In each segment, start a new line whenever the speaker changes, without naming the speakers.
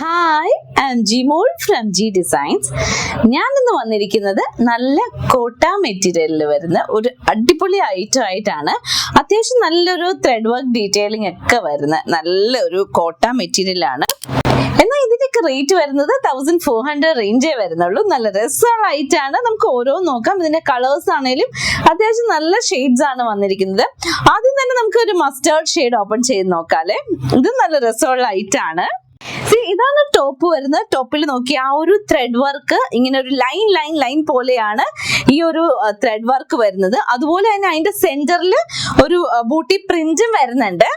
Hi, I am Jimol from G Designs. ഞാൻ ഇന്ന് വന്നിരിക്കുന്നത് നല്ല കോട്ട മെറ്റീരിയലിൽ വരുന്ന ഒരു അടിപൊളി ഐറ്റം ആയിട്ടാണ്. അത്യാവശ്യം നല്ലൊരു ത്രെഡ് വർക്ക് ഡീറ്റെയിലിംഗ് ഒക്കെ വരുന്ന നല്ലൊരു കോട്ട മെറ്റീരിയലാണ്. എന്നാൽ ഇതിന്റെയൊക്കെ റേറ്റ് വരുന്നത് 1400 റേഞ്ചേ വരുന്നുള്ളൂ. നല്ല രസമുള്ള ഐറ്റാണ്. നമുക്ക് ഓരോ നോക്കാം. ഇതിന്റെ കളേഴ്സ് ആണെങ്കിലും അത്യാവശ്യം നല്ല ഷെയ്ഡ്സ് ആണ് വന്നിരിക്കുന്നത്. ആദ്യം തന്നെ നമുക്ക് ഒരു മസ്റ്റേർഡ് ഷെയ്ഡ് ഓപ്പൺ ചെയ്ത് നോക്കാല്ലേ. ഇത് നല്ല രസമുള്ള ഐറ്റാണ്. ഇതാണ് ടോപ്പ് വരുന്നത്. ടോപ്പിൽ നോക്കി ആ ഒരു ത്രെഡ് വർക്ക് ഇങ്ങനെ ഒരു ലൈൻ പോലെയാണ് ഈ ഒരു ത്രെഡ് വർക്ക് വരുന്നത്. അതുപോലെ തന്നെ അതിന്റെ സെന്ററിൽ ഒരു ബൂട്ടി പ്രിന്റും വരുന്നുണ്ട്.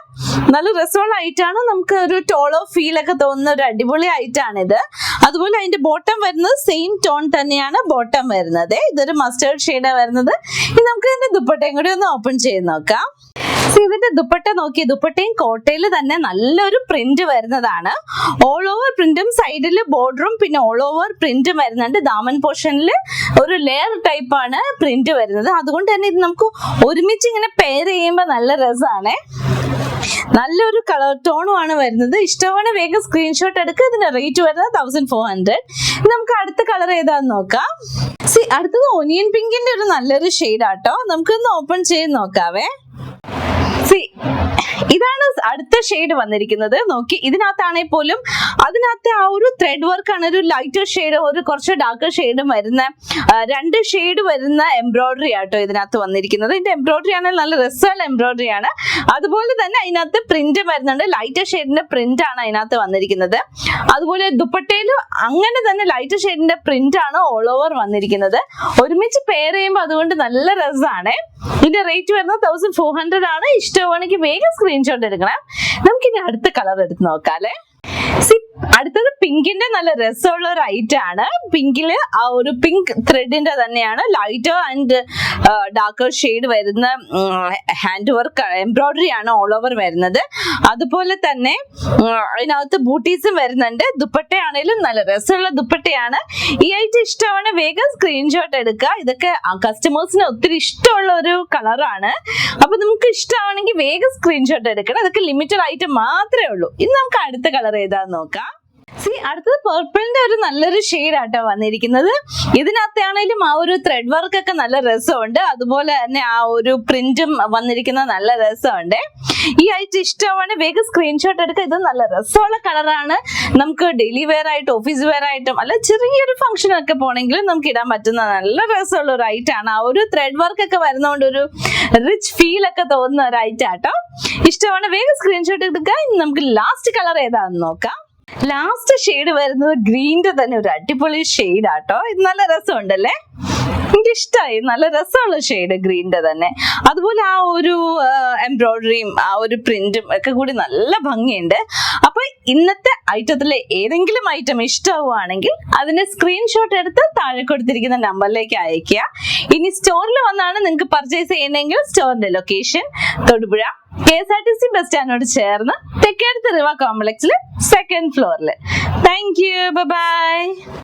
നല്ല രസമുള്ള ഐറ്റാണ്. നമുക്ക് ഒരു ടോളോ ഫീൽ ഒക്കെ തോന്നുന്ന ഒരു അടിപൊളി ഐറ്റാണ് ഇത്. അതുപോലെ അതിന്റെ ബോട്ടം വരുന്നത് സെയിം ടോൺ തന്നെയാണ് ബോട്ടം വരുന്നത്. ഇതൊരു മസ്റ്റേർഡ് ഷെയ്ഡാണ് വരുന്നത്. ഇനി നമുക്ക് ഇതിന്റെ ദുപ്പട്ടയും കൂടി ഒന്ന് ഓപ്പൺ ചെയ്ത് നോക്കാം. ഇതിന്റെ ദുപ്പട്ട നോക്കി, ദുപ്പട്ടയും കോട്ടയിൽ തന്നെ നല്ലൊരു പ്രിന്റ് വരുന്നതാണ്. ഓൾ ഓവർ പ്രിന്റും സൈഡിൽ ബോർഡറും പിന്നെ ഓൾ ഓവർ പ്രിന്റും വരുന്നുണ്ട്. ദാമൻ പോർഷനിൽ ഒരു ലെയർ ടൈപ്പ് ആണ് പ്രിന്റ് വരുന്നത്. അതുകൊണ്ട് തന്നെ ഇത് നമുക്ക് ഒരുമിച്ച് ഇങ്ങനെ പെയർ ചെയ്യുമ്പോൾ നല്ല രസമാണ്. നല്ലൊരു കളർ ടോണും ആണ് വരുന്നത്. ഇഷ്ടമാണ് വേഗം സ്ക്രീൻഷോട്ട് എടുക്കുക. ഇതിന്റെ റേറ്റ് വരുന്നത് 1400. നമുക്ക് അടുത്ത കളർ ഏതാന്ന് നോക്കാം. അടുത്തത് ഓനിയൻ പിങ്കിന്റെ ഒരു നല്ലൊരു ഷെയ്ഡ് ആട്ടോ. നമുക്കൊന്ന് ഓപ്പൺ ചെയ്ത് നോക്കാവേ. ഇതാണ് അടുത്ത ഷെയ്ഡ് വന്നിരിക്കുന്നത്. നോക്കി, ഇതിനകത്താണെങ്കിൽ പോലും അതിനകത്ത് ആ ഒരു ത്രെഡ് വർക്ക് ആണ്. ഒരു ലൈറ്റർ ഷെയ്ഡ്, ഒരു കുറച്ച് ഡാർക്കർ ഷെയ്ഡും വരുന്ന രണ്ട് ഷെയ്ഡ് വരുന്ന എംബ്രോയിഡറി ആട്ടോ ഇതിനകത്ത് വന്നിരിക്കുന്നത്. ഇതിന്റെ എംബ്രോയിഡറി ആണെങ്കിൽ നല്ല രസമുള്ള എംബ്രോയിഡറി ആണ്. അതുപോലെ തന്നെ അതിനകത്ത് പ്രിന്റ് വരുന്നുണ്ട്. ലൈറ്റർ ഷെയ്ഡിന്റെ പ്രിന്റ് ആണ് അതിനകത്ത് വന്നിരിക്കുന്നത്. അതുപോലെ ദുപ്പട്ടയിൽ അങ്ങനെ തന്നെ ലൈറ്റർ ഷെയ്ഡിന്റെ പ്രിന്റ് ആണ് ഓൾ ഓവർ വന്നിരിക്കുന്നത്. ഒരുമിച്ച് പെയർ ചെയ്യുമ്പോൾ അതുകൊണ്ട് നല്ല രസമാണ്. ഇതിന്റെ റേറ്റ് വരുന്നത് 1400 ആണ്. ഇഷ്ടമാണെങ്കിൽ വേഗം സ്ക്രീൻഷോട്ട് എടുക്കണം. നമുക്കിനി അടുത്ത കളർ എടുത്ത് നോക്കാല്ലേ. അടുത്തത് പിങ്കിന്റെ നല്ല രസമുള്ള ഒരു ഐറ്റം ആണ്. പിങ്കില് ആ ഒരു പിങ്ക് ത്രെഡിന്റെ തന്നെയാണ് ലൈറ്റർ ആൻഡ് ഡാർക്കർ ഷെയ്ഡ് വരുന്ന ഹാൻഡ് വർക്ക് എംബ്രോയിഡറി ആണ് ഓൾ ഓവർ വരുന്നത്. അതുപോലെ തന്നെ അതിനകത്ത് ബൂട്ടീസും വരുന്നുണ്ട്. ദുപ്പട്ടയാണേലും നല്ല രസമുള്ള ദുപ്പട്ടയാണ്. ഈ ഐറ്റം ഇഷ്ടമാണ് വേഗം സ്ക്രീൻഷോട്ട് എടുക്കുക. ഇതൊക്കെ കസ്റ്റമേഴ്സിന് ഒത്തിരി ഇഷ്ടമുള്ള ഒരു കളറാണ്. അപ്പൊ നമുക്ക് ഇഷ്ടമാണെങ്കിൽ വേഗം സ്ക്രീൻഷോട്ട് എടുക്കണം. ഇതൊക്കെ ലിമിറ്റഡ് ഐറ്റം മാത്രമേ ഉള്ളൂ. ഇനി നമുക്ക് അടുത്ത കളർ ഏതാന്ന് നോക്കാം. അടുത്തത് പർപ്പിളിന്റെ ഒരു നല്ലൊരു ഷെയ്ഡ് ആട്ടോ വന്നിരിക്കുന്നത്. ഇതിനകത്താണേലും ആ ഒരു ത്രെഡ് വർക്ക് ഒക്കെ നല്ല രസമുണ്ട്. അതുപോലെ തന്നെ ആ ഒരു പ്രിന്റും വന്നിരിക്കുന്ന നല്ല രസമുണ്ട്. ഈ ഐറ്റം ഇഷ്ടമാണ് വേഗം സ്ക്രീൻഷോട്ട് എടുക്കുക. ഇത് നല്ല രസമുള്ള കളറാണ്. നമുക്ക് ഡെയിലി വെയർ ആയിട്ട് ഓഫീസ് വെയർ ആയിട്ടും അല്ല ചെറിയൊരു ഫംഗ്ഷൻ ഒക്കെ പോണെങ്കിലും നമുക്ക് ഇടാൻ പറ്റുന്ന നല്ല രസമുള്ള ഒരു ഐറ്റം ആണ്. ആ ഒരു ത്രെഡ് വർക്ക് ഒക്കെ വരുന്നതുകൊണ്ട് ഒരു റിച്ച് ഫീൽ ഒക്കെ തോന്നുന്ന ഒരു ഐറ്റം ആട്ടോ. ഇഷ്ടമാണ് വേഗം സ്ക്രീൻഷോട്ട് എടുക്കുക. നമുക്ക് ലാസ്റ്റ് കളർ ഏതാണെന്ന് നോക്കാം. ലാസ്റ്റ് ഷെയ്ഡ് വരുന്നത് ഗ്രീനിന്റെ തന്നെ ഒരു അടിപൊളി ഷെയ്ഡ് ആട്ടോ. ഇത് നല്ല രസമുണ്ടല്ലേ, എനിക്കിഷ്ടമായി. നല്ല രസമുള്ള ഷെയ്ഡ് ഗ്രീനിന്റെ തന്നെ. അതുപോലെ ആ ഒരു എംബ്രോയിഡറിയും ആ ഒരു പ്രിന്റും ഒക്കെ കൂടി നല്ല ഭംഗിയുണ്ട്. അപ്പൊ ഇന്നത്തെ ഐറ്റത്തിലെ ഏതെങ്കിലും ഐറ്റം ഇഷ്ടമാവുകയാണെങ്കിൽ അതിന്റെ സ്ക്രീൻഷോട്ട് എടുത്ത് താഴെ കൊടുത്തിരിക്കുന്ന നമ്പറിലേക്ക് അയക്കുക. ഇനി സ്റ്റോറിൽ വന്നാണ് നിങ്ങൾക്ക് പർച്ചേസ് ചെയ്യണമെങ്കിൽ സ്റ്റോറിന്റെ ലൊക്കേഷൻ തൊടുപുഴ KSRTC ബസ് സ്റ്റാൻഡിനോട് ചേർന്ന് തെക്കേടത്ത് റിവ കോംപ്ലക്സിൽ 2nd ഫ്ലോറിൽ. Thank you, by.